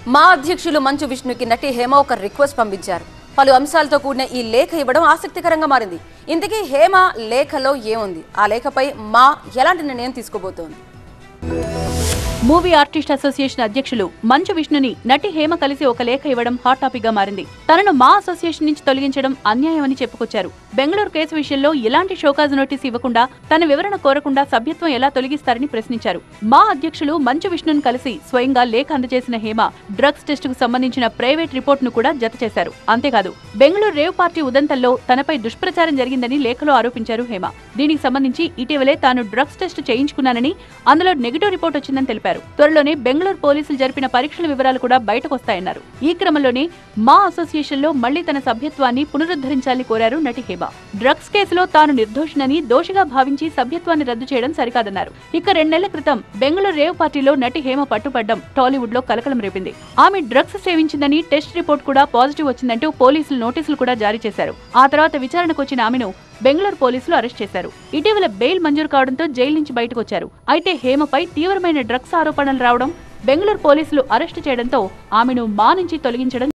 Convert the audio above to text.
మా అధ్యక్షులు మంచు విష్ణుకి నటి హేమ ఒక రిక్వెస్ట్ పంపించారు. పలు అంశాలతో కూడిన ఈ లేఖ ఇవ్వడం ఆసక్తికరంగా మారింది. ఇంతకీ హేమ లేఖలో ఏముంది? ఆ లేఖపై మా ఎలాంటి నిర్ణయం తీసుకోబోతోంది? మూవీ ఆర్టిస్ట్ అసోసియేషన్ అధ్యక్షులు మంచు విష్ణుని నటి హేమ కలిసి ఒక లేఖ ఇవ్వడం హాట్ టాపిక్ గా మారింది. తనను మా అసోసియేషన్ నుంచి తొలగించడం అన్యాయమని చెప్పుకొచ్చారు. బెంగళూరు కేసు విషయంలో ఎలాంటి షోకాజ్ నోటీస్ ఇవ్వకుండా తన వివరణ కోరకుండా సభ్యత్వం ఎలా తొలగిస్తారని ప్రశ్నించారు. మా అధ్యక్షులు మంచు విష్ణుని కలిసి స్వయంగా లేఖ అందజేసిన హేమ డ్రగ్స్ టెస్ట్ కు సంబంధించిన ప్రైవేట్ రిపోర్ట్ ను కూడా జత చేశారు. అంతేకాదు బెంగళూరు రేవ్ పార్టీ ఉదంతంలో తనపై దుష్ప్రచారం జరిగిందని లేఖలో ఆరోపించారు హేమ. దీనికి సంబంధించి ఇటీవలే తాను డ్రగ్స్ టెస్ట్ చేయించుకున్నానని, అందులో నెగిటివ్ రిపోర్ట్ వచ్చిందని తెలిపారు. త్వరలోనే బెంగళూరు పోలీసులు జరిపిన పరీక్షల వివరాలు కూడా బయటకొస్తాయన్నారు. ఈ క్రమంలోనే మా అసోసియేషన్ లో మళ్లీ తన సభ్యత్వాన్ని పునరుద్ధరించాలని కోరారు నటి హేమ. డ్రగ్స్ కేసులో తాను నిర్దోషినని, దోషిగా భావించి సభ్యత్వాన్ని రద్దు చేయడం సరికాదన్నారు. ఇక 2 నెలల క్రితం బెంగళూరు రేవ్ పార్టీలో నటి హేమ పట్టుపడ్డం టాలీవుడ్ లో కలకలం రేపింది. ఆమె డ్రగ్స్ సేవించిందని టెస్ట్ రిపోర్ట్ కూడా పాజిటివ్ వచ్చిందంటూ పోలీసులు నోటీసులు కూడా జారీ చేశారు. ఆ తర్వాత విచారణకు వచ్చిన ఆమెను బెంగళూరు పోలీసులు అరెస్ట్ చేశారు. ఇటీవల బెయిల్ మంజూరు కావడంతో జైలు నుంచి బయటకు వచ్చారు. అయితే హేమపై తీవ్రమైన డ్రగ్స్ ఆరోపణలు రావడం, బెంగళూరు పోలీసులు అరెస్టు చేయడంతో ఆమెను మా నుంచి తొలగించడం